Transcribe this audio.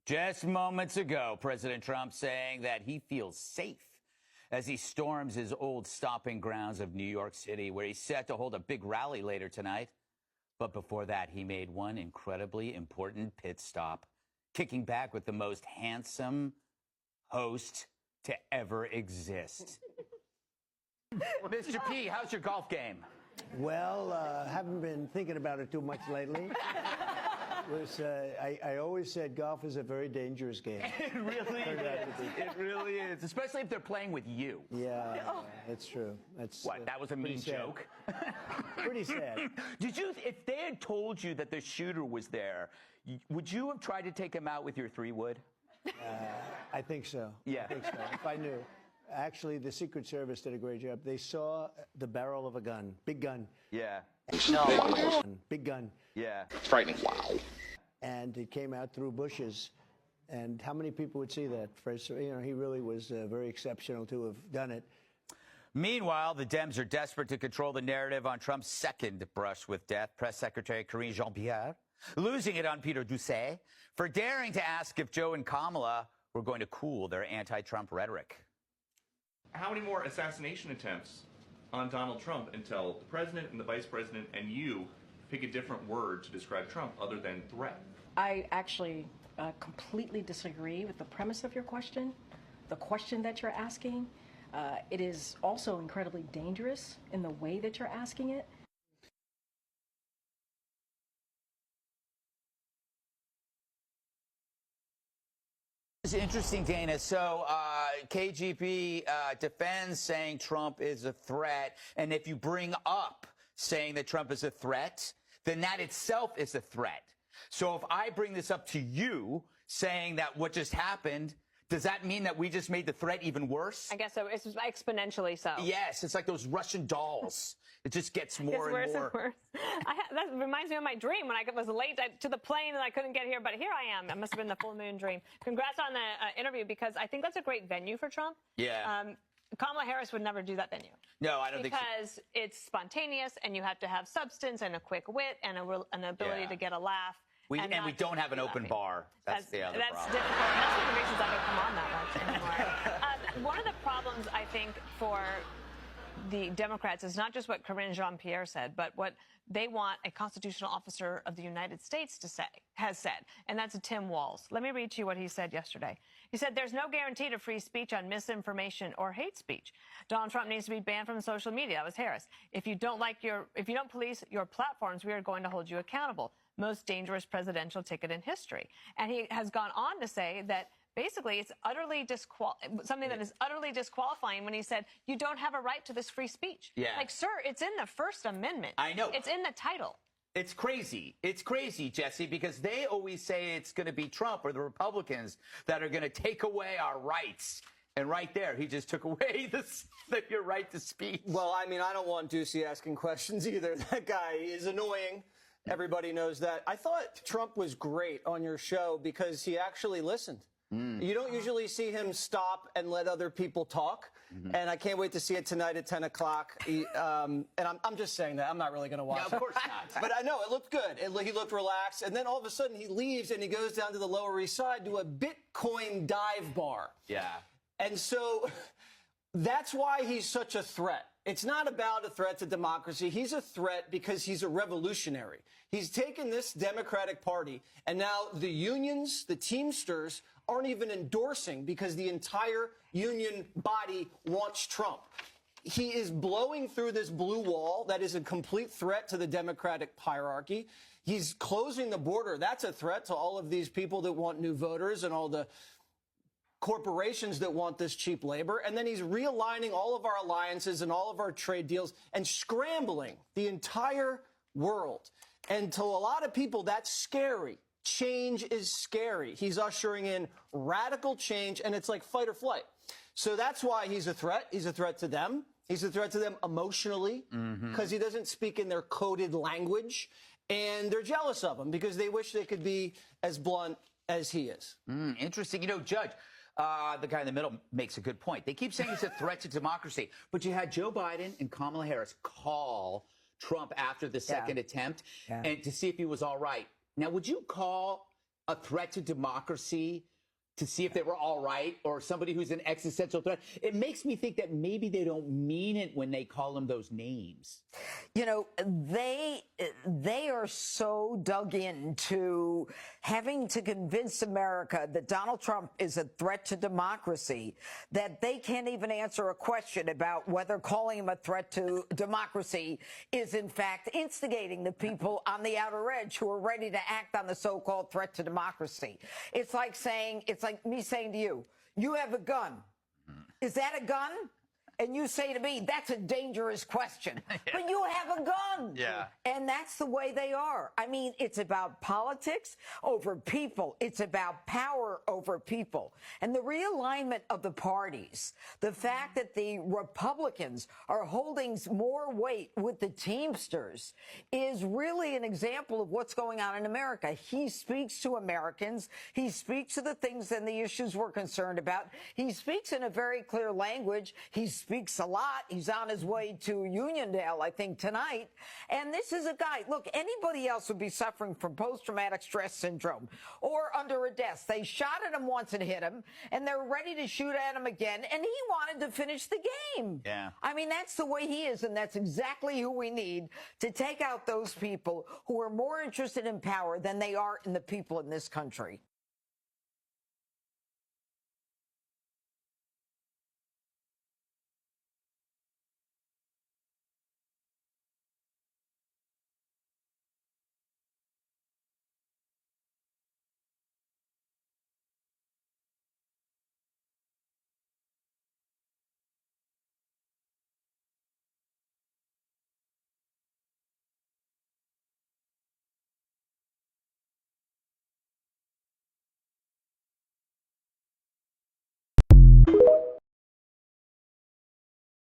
Just moments ago, President Trump saying that he feels safe as he storms his old stomping grounds of New York City, where he's set to hold a big rally later tonight. But before that, he made one incredibly important pit stop, kicking back with the most handsome host to ever exist. Mr. P, how's your golf game? Well, haven't been thinking about it too much lately. I always said golf is a very dangerous game. It really is. It really is, especially if they're playing with you. Yeah, that's true. That's What, that was a mean joke? Pretty sad. Did you, if they had told you that the shooter was there, would you have tried to take him out with your 3-wood? I think so. Yeah. I think so, if I knew. Actually, the Secret Service did a great job. They saw the barrel of a gun, big gun. Yeah. No. Big gun. Yeah. Frightening. Wow. And it came out through bushes. And how many people would see that? First, you know, he really was very exceptional to have done it. Meanwhile, the Dems are desperate to control the narrative on Trump's second brush with death. Press Secretary Karine Jean-Pierre losing it on Peter Doocy for daring to ask if Joe and Kamala were going to cool their anti-Trump rhetoric. How many more assassination attempts on Donald Trump until the president and the vice president and you pick a different word to describe Trump other than threat? I actually completely disagree with the premise of your question, the question that you're asking. It is also incredibly dangerous in the way that you're asking it. It's interesting, Dana. So KGB defends saying Trump is a threat. And if you bring up saying that Trump is a threat, then that itself is a threat. So if I bring this up to you saying that what just happened, does that mean that we just made the threat even worse? I guess so. It's exponentially so. Yes. It's like those Russian dolls. It just gets more it's worse and more. And worse. That reminds me of my dream when I was late to the plane and I couldn't get here. But here I am. It must have been the full moon dream. Congrats on the interview, because I think that's a great venue for Trump. Yeah. Kamala Harris would never do that venue. No, I don't think so. Because it's spontaneous and you have to have substance and a quick wit and an ability to get a laugh. And we don't have an open bar. That's the other problem. That's difficult. That's one of the reasons I don't come on that much anymore. One of the problems, I think, for the Democrats is not just what Karine Jean-Pierre said, but what they want a constitutional officer of the United States to say, has said, and that's Tim Walz. Let me read to you what he said yesterday. He said, "There's no guarantee to free speech on misinformation or hate speech. Donald Trump needs to be banned from social media." That was Harris. If you don't police your platforms, we are going to hold you accountable. Most dangerous presidential ticket in history. And he has gone on to say that basically it's something that is utterly disqualifying when he said, you don't have a right to this free speech. Yeah. Like, sir, it's in the First Amendment. I know. It's in the title. It's crazy. It's crazy, Jesse, because they always say it's going to be Trump or the Republicans that are going to take away our rights. And right there, he just took away your right to speech. Well, I mean, I don't want Doocy asking questions either. That guy is annoying. Everybody knows that. I thought Trump was great on your show because he actually listened. You don't usually see him stop and let other people talk. And I can't wait to see it tonight at 10 o'clock. And I'm just saying that. I'm not really going to watch. No, of course not. But I know it looked good. He looked relaxed. And then all of a sudden he leaves and he goes down to the Lower East Side to a Bitcoin dive bar. Yeah. And so that's why he's such a threat. It's not about a threat to democracy. He's a threat because he's a revolutionary. He's taken this Democratic Party, and now the unions, the Teamsters, aren't even endorsing because the entire union body wants Trump. He is blowing through this blue wall that is a complete threat to the Democratic hierarchy. He's closing the border. That's a threat to all of these people that want new voters and all the corporations that want this cheap labor. And then he's realigning all of our alliances and all of our trade deals and scrambling the entire world. And to a lot of people, that's scary. Change is scary. He's ushering in radical change, and it's like fight or flight. So that's why he's a threat. He's a threat to them. He's a threat to them emotionally because he doesn't speak in their coded language. And they're jealous of him because they wish they could be as blunt as he is. Interesting. You know, Judge, the guy in the middle makes a good point. They keep saying it's a threat to democracy, but you had Joe Biden and Kamala Harris call Trump after the second attempt and to see if he was all right. Now, would you call a threat to democracy to see if they were all right, or somebody who's an existential threat. It makes me think that maybe they don't mean it when they call them those names. You know, they are so dug into having to convince America that Donald Trump is a threat to democracy that they can't even answer a question about whether calling him a threat to democracy is in fact instigating the people on the outer edge who are ready to act on the so-called threat to democracy. It's like me saying to you, you have a gun. Is that a gun? And you say to me, that's a dangerous question. But you have a gun. Yeah. And that's the way they are. I mean, it's about politics over people. It's about power over people. And the realignment of the parties, the fact that the Republicans are holding more weight with the Teamsters is really an example of what's going on in America. He speaks to Americans. He speaks to the things and the issues we're concerned about. He speaks in a very clear language. He speaks a lot. He's on his way to Uniondale, I think, tonight. And this is a guy, look, anybody else would be suffering from post-traumatic stress syndrome or under a desk. They shot at him once and hit him, and they're ready to shoot at him again, and he wanted to finish the game. Yeah. I mean, that's the way he is, and that's exactly who we need to take out those people who are more interested in power than they are in the people in this country.